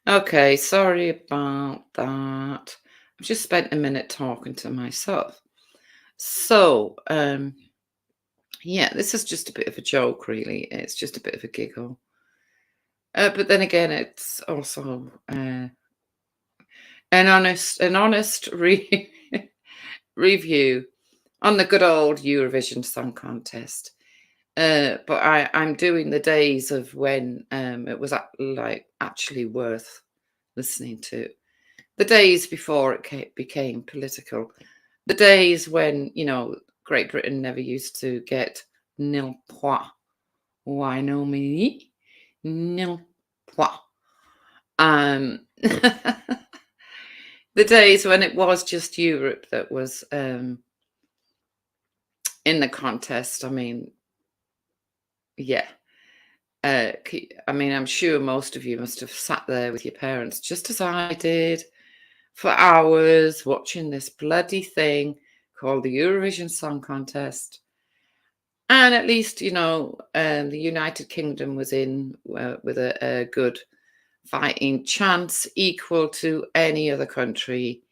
Okay, sorry about that. I've just spent a minute talking to myself. So, yeah, this is just a bit of a joke, really. It's just a bit of a giggle. But then again, it's also an honest review on the good old Eurovision Song Contest. But I'm doing the days of when it was actually worth listening to. The days before it became political. The days when, Great Britain never used to get nil point. Why no me? Nil point. The days when it was just Europe that was in the contest. I mean, yeah. I mean, I'm sure most of you must have sat there with your parents, just as I did, for hours watching this bloody thing called the Eurovision Song Contest. And at least, the United Kingdom was in with a good fighting chance equal to any other country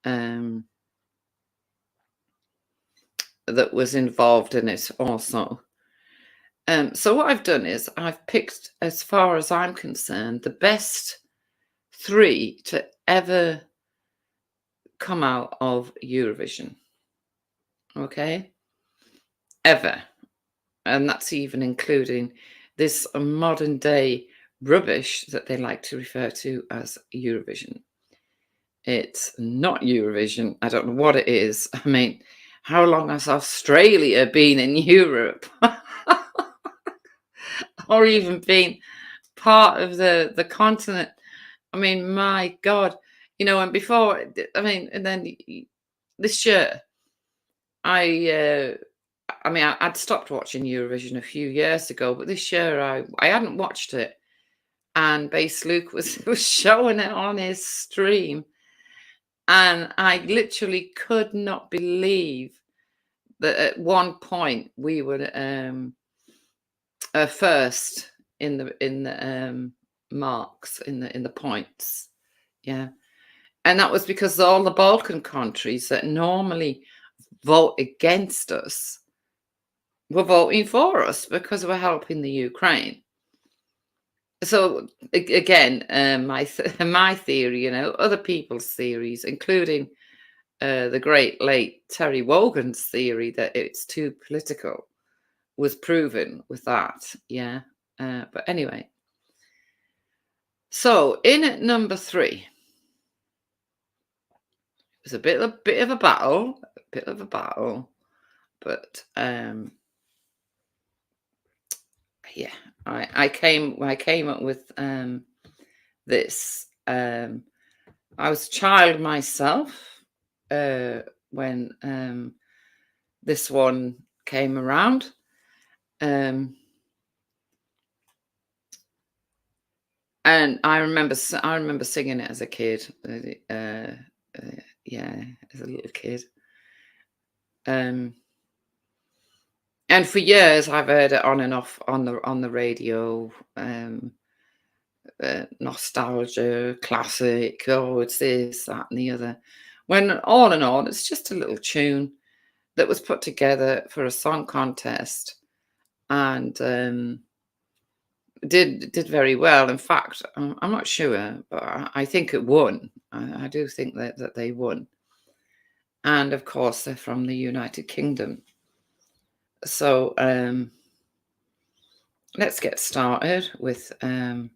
um, that was involved in it also. So what I've done is I've picked, as far as I'm concerned, the best three to ever come out of Eurovision. Okay? Ever. And that's even including this modern day rubbish that they like to refer to as Eurovision. It's not Eurovision. I don't know what it is. I mean, how long has Australia been in Europe? Or even been part of the continent? I mean, my God. And before, I mean, and then this year, I I'd stopped watching Eurovision a few years ago, but this year I hadn't watched it, and Base Luke was was showing it on his stream, and I literally could not believe that at one point we were first in the marks in the points, yeah, and that was because all the Balkan countries that normally vote against us were voting for us because we're helping the Ukraine. So again, my theory, other people's theories, including the great late Terry Wogan's theory that it's too political, was proven with that. Yeah, but anyway, so in at number three, it was a bit of a battle, but yeah, I came up with this. I was a child myself when this one came around. And I remember singing it as a kid. Yeah, as a little kid. Um, and for years I've heard it on and off on the radio. Nostalgia, classic. Oh, it's this, that, and the other. When all in all, it's just a little tune that was put together for a song contest, and did very well. In fact, I'm not sure, but I think it won. I do think that they won, and of course they're from the United Kingdom. So let's get started with the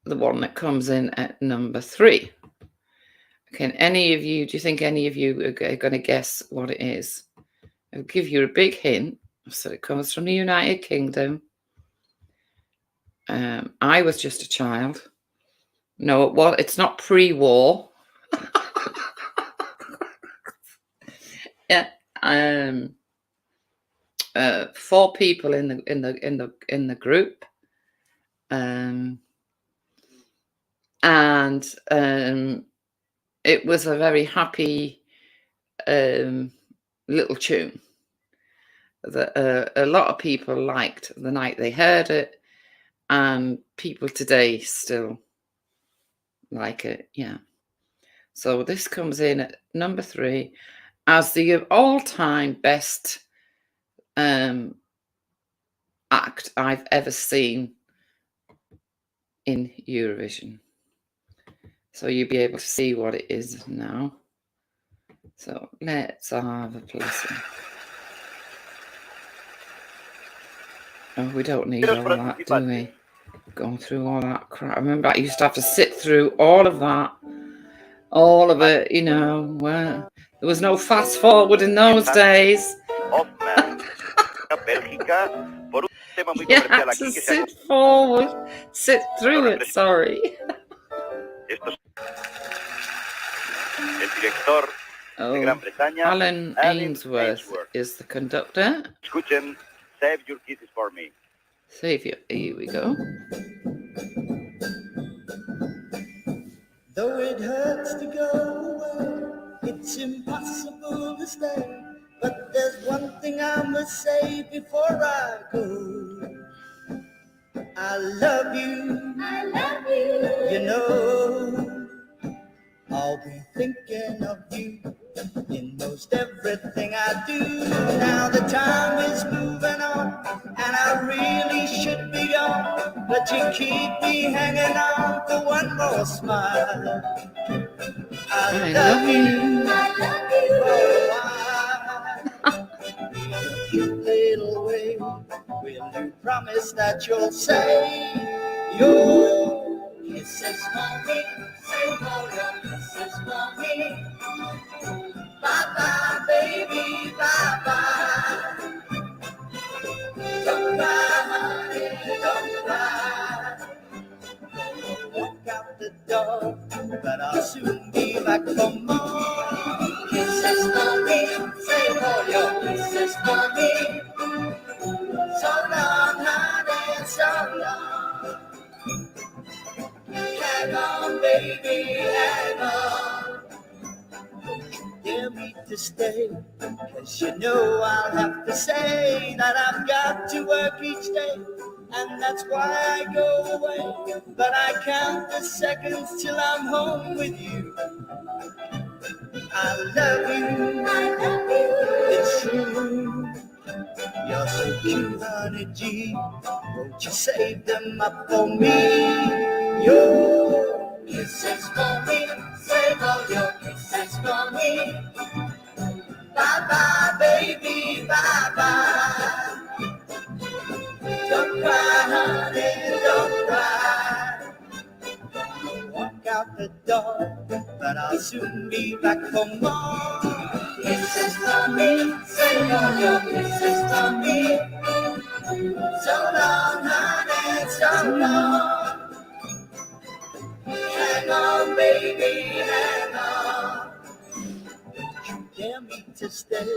one that comes in at number three. Do you think any of you are going to guess what it is? I'll give you a big hint. So it comes from the United Kingdom. I was just a child. No, it's not pre-war. Yeah. Four people in the group. And it was a very happy little tune that a lot of people liked the night they heard it, and people today still like it. Yeah. So this comes in at number 3 as the all-time best act I've ever seen in Eurovision. So you'll be able to see what it is now. So let's have a listen. Oh, we don't need all that, do we? Going through all that crap. I remember I used to have to sit through all of that. All of it, you know. Well, there was no fast forward in those days. You had to sit forward, sit through it, sorry. Oh, Alan Ainsworth is the conductor. Save Your Kisses for Me. Save you. Here we go. Though it hurts to go away, it's impossible to stay. But there's one thing I must say before I go. I love you. I love you. You know, I'll be thinking of you in most everything I do. Now the time is moving on, and I really should be gone, but you keep me hanging on for one more smile. I love you. I love you. Oh, in a cute little way, will you promise that you'll say your kisses for me? Say all your kisses for me. Bye-bye, baby, bye-bye. Don't cry, honey, don't cry. Walk out the door, but I'll soon be back for more. Kisses for me, say all your kisses for me. So long, honey, so long. Hang on, baby, hang on. Dare me to stay, 'cause you know I'll have to say that I've got to work each day, and that's why I go away. But I count the seconds till I'm home with you. I love you, I love you. It's true. You're so cute, honey G. Won't you save them up for me? Your kisses for me. Save all your kisses for me. Bye-bye, baby, bye-bye. Don't cry, honey, don't cry. Walk out the door, but I'll soon be back for more. Kisses for me, save all your kisses for me. So long, honey, so long. Hang on, baby, hang on. You dare me to stay,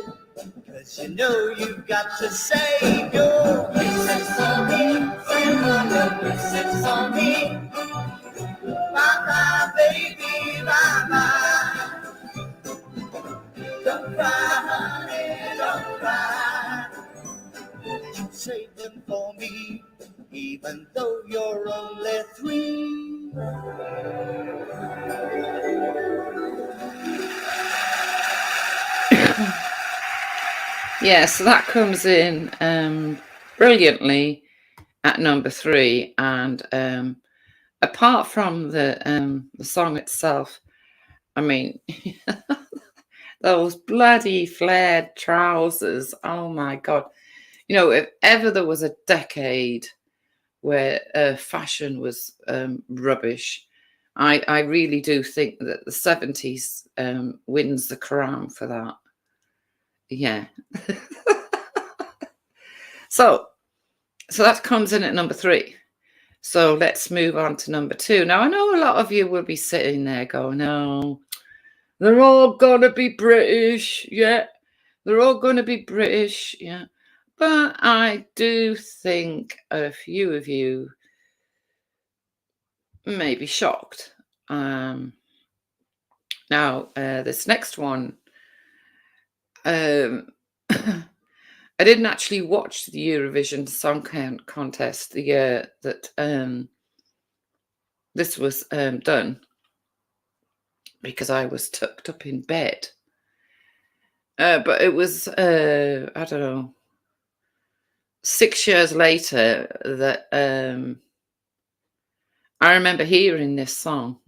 'cause you know you've got to save your kisses for me. Save all your kisses for me. Bye-bye, baby, bye-bye. Don't cry, honey, don't cry. You save them for me, even though you're only 3. Yeah, so that comes in brilliantly at number 3, and apart from the song itself, I mean, those bloody flared trousers, oh my God. You know, if ever there was a decade where fashion was rubbish, I really do think that the 70s wins the crown for that. Yeah. So that comes in at number 3. So let's move on to number 2. Now, I know a lot of you will be sitting there going, no, they're all going to be British. Yeah, they're all going to be British. Yeah. But I do think a few of you may be shocked. Now, this next one, I didn't actually watch the Eurovision Song Contest the year that this was done, because I was tucked up in bed. But it was, I don't know, 6 years later that I remember hearing this song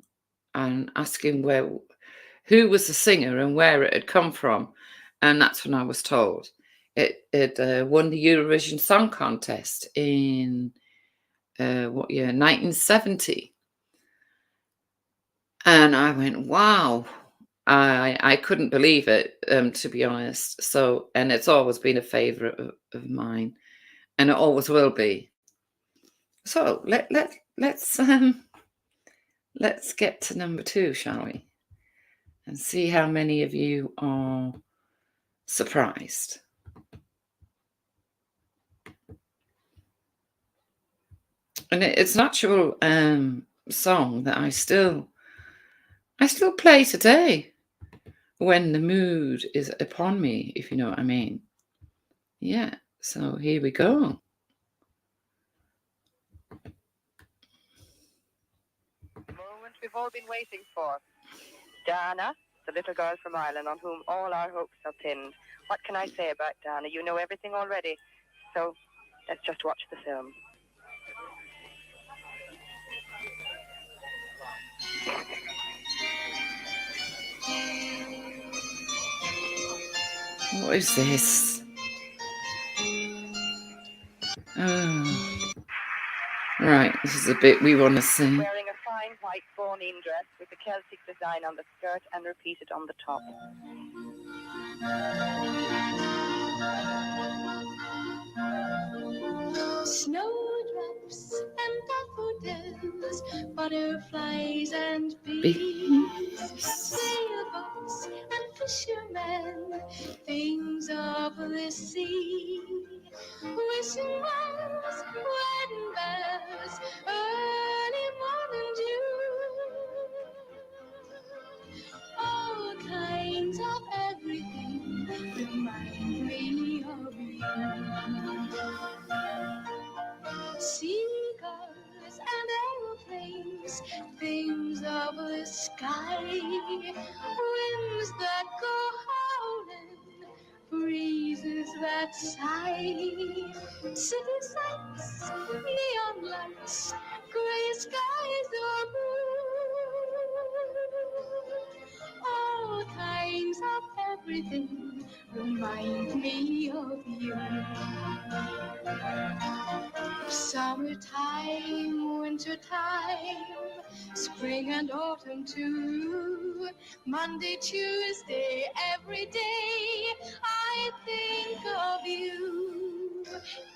and asking who was the singer and where it had come from. And that's when I was told it won the Eurovision Song Contest in, what year? 1970. And I went, wow. I couldn't believe it, to be honest. So, and it's always been a favourite of mine, and it always will be. So let's get to number 2, shall we? And see how many of you are surprised. And it's an actual song that I still play today when the mood is upon me, if you know what I mean. Yeah, so here we go. Moment we've all been waiting for. Dana, the little girl from Ireland on whom all our hopes are pinned. What can I say about Dana? You know everything already. So let's just watch the film. What is this? Oh. Right, this is a bit we want to see. Wearing a fine white fawneen dress with the Celtic design on the skirt and repeated on the top. Snowdrops and daffodils, butterflies and bees, sailboats and fishermen, things of the sea, wishing wells, wedding bells, early morning dew, all kinds of everything remind me of you. Seagulls and aeroplanes, things of the sky, winds that go howling, breezes that sigh, city sights, neon lights, gray skies or blue, all kinds of everything remind me of you. Summertime, wintertime, spring and autumn too, Monday, Tuesday, every day I think of you.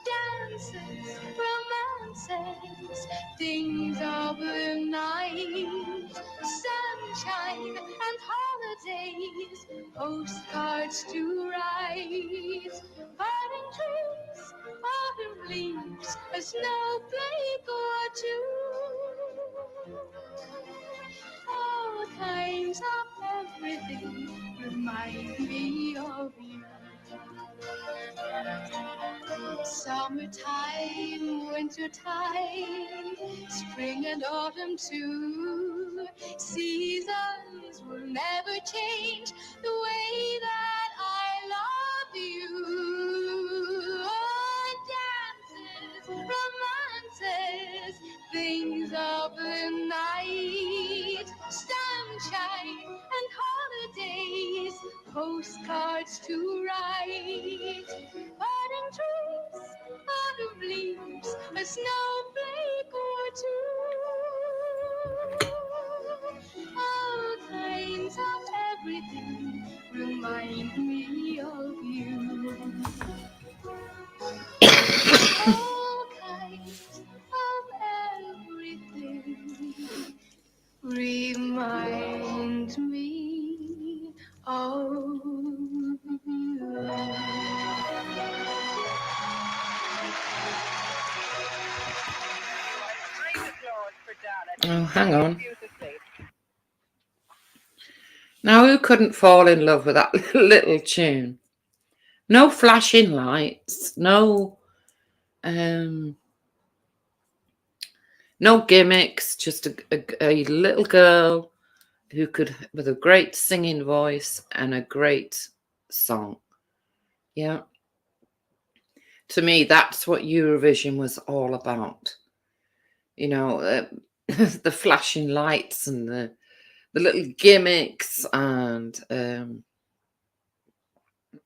Dances, romances, things of the night, sunshine and holidays, postcards to write, budding trees, autumn leaves, a snowflake or two, all kinds of everything remind me of you. Summertime, wintertime, spring and autumn too, seasons will never change the way that I love you. Oh, dances, romances, things of the night, sunshine and holidays, postcards to write, budding trees, autumn leaves, a snowflake or two, all kinds of everything remind me of you. All kinds of everything remind me of you. Oh, hang on. Now, who couldn't fall in love with that little tune? No flashing lights, no um no gimmicks, just a little girl who could, with a great singing voice and a great song. Yeah. To me, that's what Eurovision was all about. You know, the flashing lights and the little gimmicks and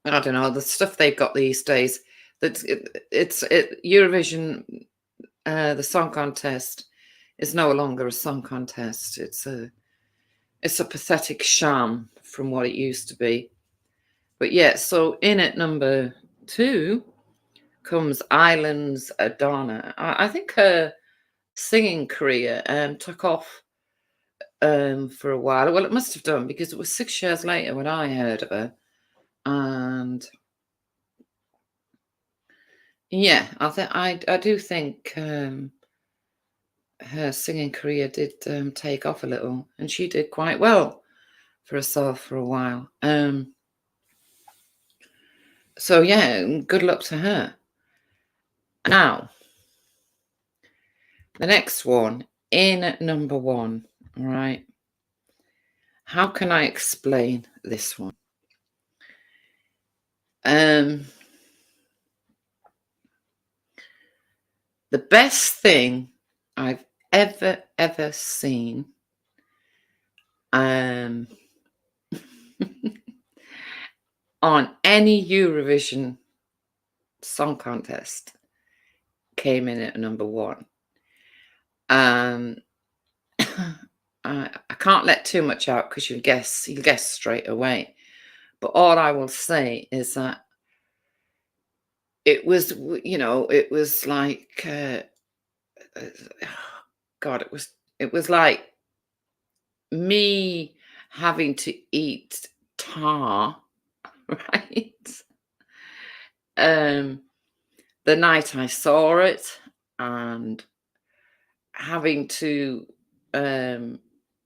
I don't know, the stuff they've got these days. It's Eurovision, the song contest is no longer a song contest. It's a pathetic sham from what it used to be. But yeah, so in at number 2 comes Ireland's Donna. I think her singing career took off for a while. Well, it must have done because it was 6 years later when I heard of her. And yeah, I do think her singing career did take off a little, and she did quite well for herself for a while. So yeah, good luck to her. Now, the next one in at number 1, right? How can I explain this one? The best thing I've ever seen on any Eurovision Song Contest came in at number 1. I can't let too much out because you'll guess straight away. But all I will say is that it was, it was like, God, it was like me having to eat tar, right? The night I saw it, and having to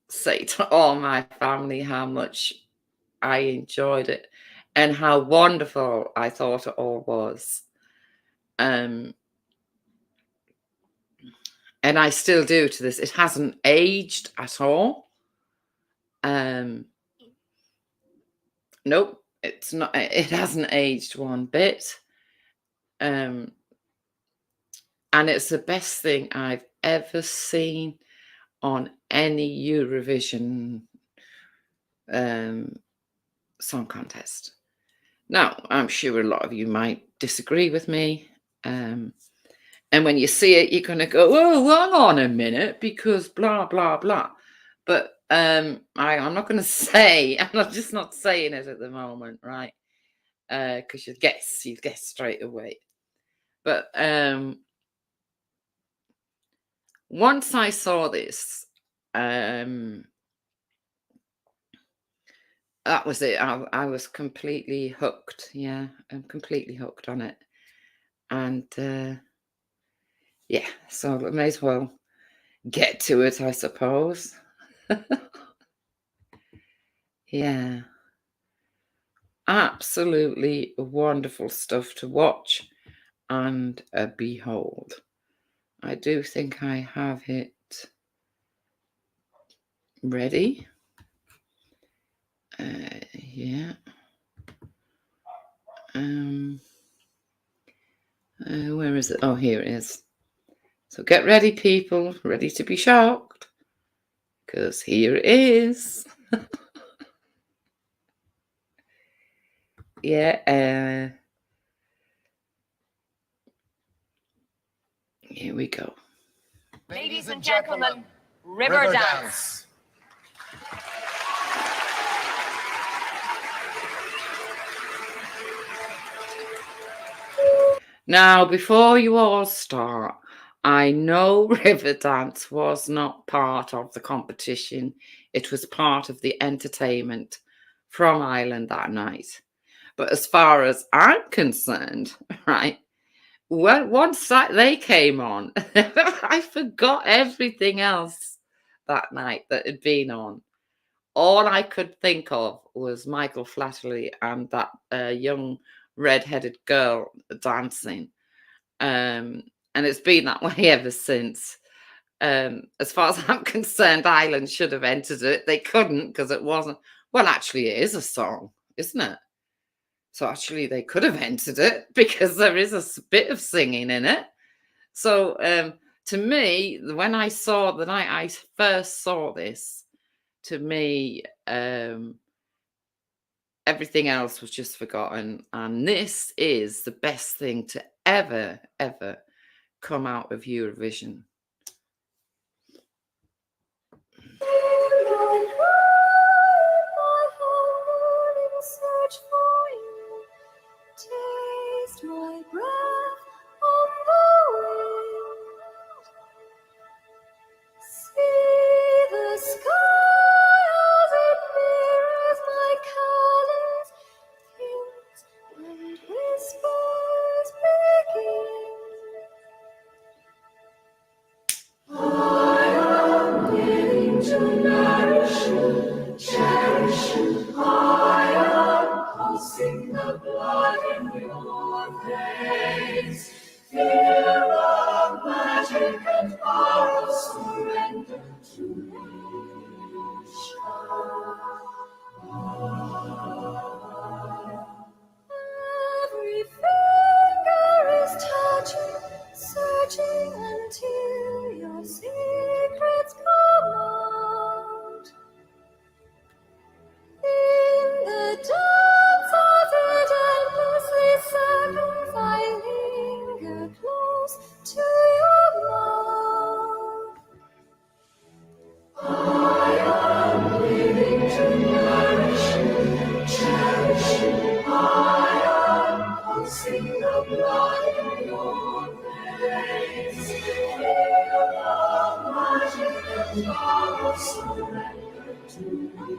say to all my family how much I enjoyed it and how wonderful I thought it all was. And I still do to this. It hasn't aged at all. Nope, it's not. It hasn't aged one bit. And it's the best thing I've ever seen on any Eurovision song contest. Now, I'm sure a lot of you might disagree with me. And when you see it, you're going to go, oh, hang on a minute, because blah, blah, blah. But I'm not going to say, I'm just not saying it at the moment, right? Because you'd guess straight away. But once I saw this, that was it. I was completely hooked. Yeah, I'm completely hooked on it. And yeah, so I may as well get to it, I suppose. Yeah. Absolutely wonderful stuff to watch and behold. I do think I have it ready. Yeah. Where is it? Oh, here it is. So get ready, people. Ready to be shocked. Because here it is. Yeah. Here we go. Ladies and gentlemen, Riverdance. Now, before you all start, I know Riverdance was not part of the competition. It was part of the entertainment from Ireland that night. But as far as I'm concerned, right, once they came on, I forgot everything else that night that had been on. All I could think of was Michael Flatley and that young red-headed girl dancing. And it's been that way ever since. As far as I'm concerned, Ireland should have entered it. They couldn't because it wasn't. Well, actually, it is a song, isn't it? So actually, they could have entered it because there is a bit of singing in it. So to me, when I saw the night I first saw this, to me, everything else was just forgotten. And this is the best thing to ever come out of Eurovision. Taste my breath on the wind. See the sky as it mirrors my callous things, and whispers begin. I am living to nourish you, cherish you. I am pulsing the blood in your veins. Fear of magic and power of surrender to nature. Every finger is touching, searching until your secrets come out. In the dance as it endlessly circles, I linger close to your mouth. I am living to nourish you, cherish you. I am pulsing the blood in your veins. Feel the magic and power, surrender to me.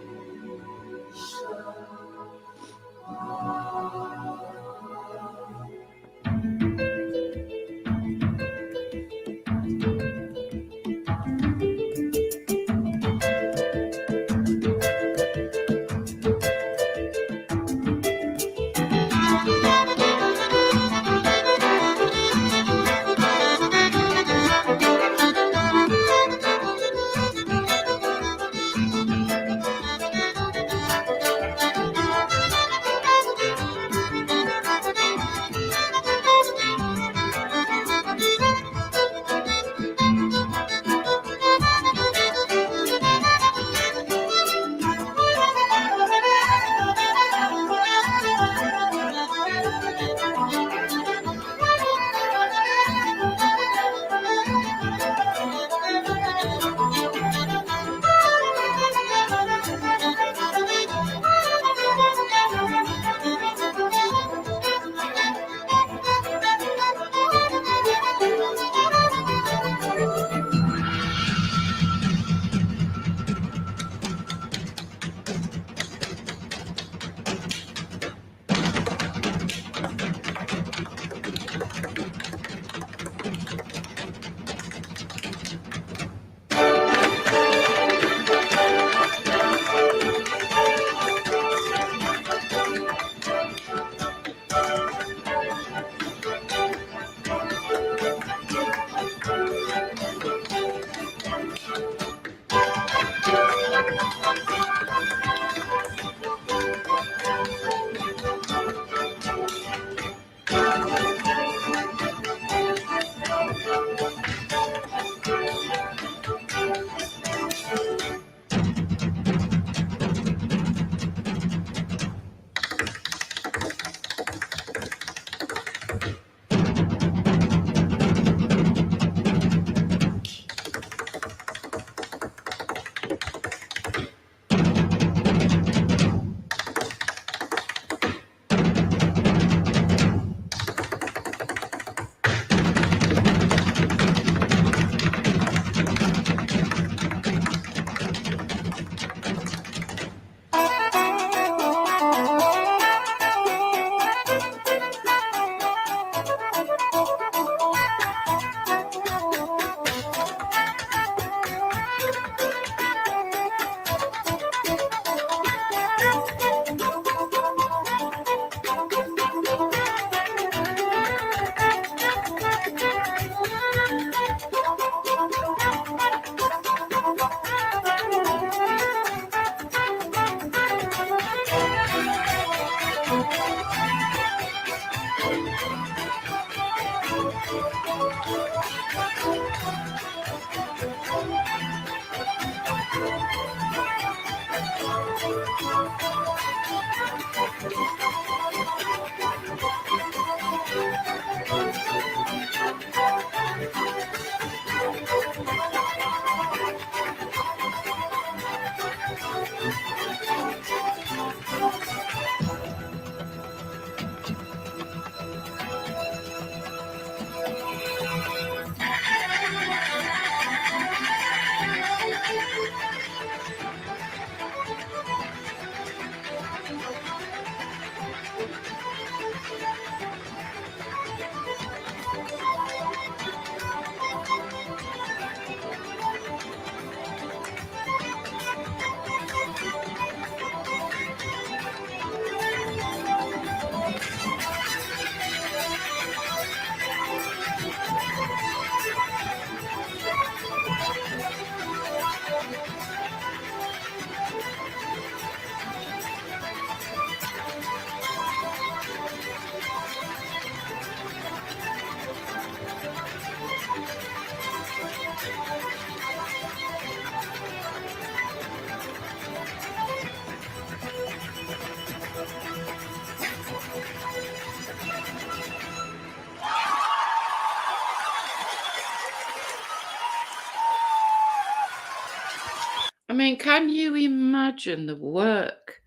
I mean, can you imagine the work,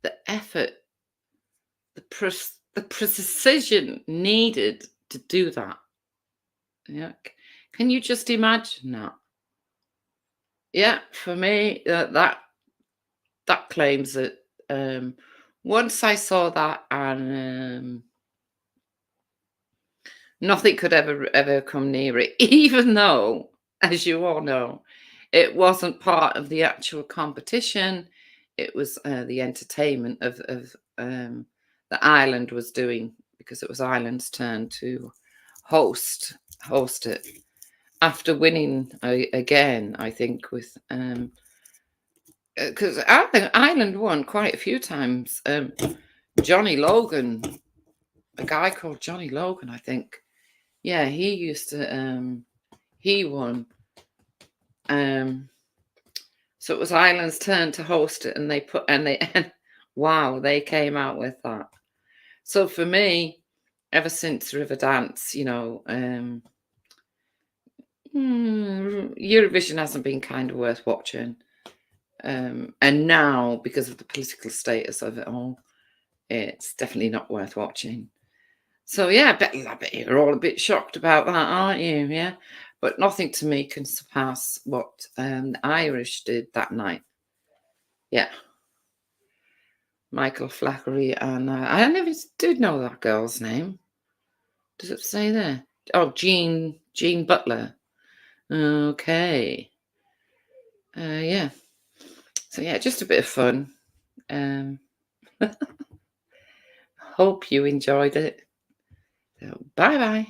the effort, the precision needed to do that? Yeah. Can you just imagine that? Yeah, for me, that claims it. Once I saw that, and nothing could ever come near it, even though, as you all know, it wasn't part of the actual competition. It was the entertainment of the island was doing, because it was Ireland's turn to host it after winning again. I think with because I think Ireland won quite a few times. Johnny Logan, a guy called Johnny Logan, I think. Yeah, he used to. He won. So it was Ireland's turn to host it, and wow, they came out with that. So for me, ever since Riverdance, Eurovision hasn't been kind of worth watching. And now, because of the political status of it all, it's definitely not worth watching. So yeah, I bet you're all a bit shocked about that, aren't you? Yeah, but nothing to me can surpass what the Irish did that night. Yeah, Michael Flaherty, and I never did know that girl's name. Does it say there? Oh, Jean Butler. Okay. Yeah. So yeah, just a bit of fun. Hope you enjoyed it. So bye bye.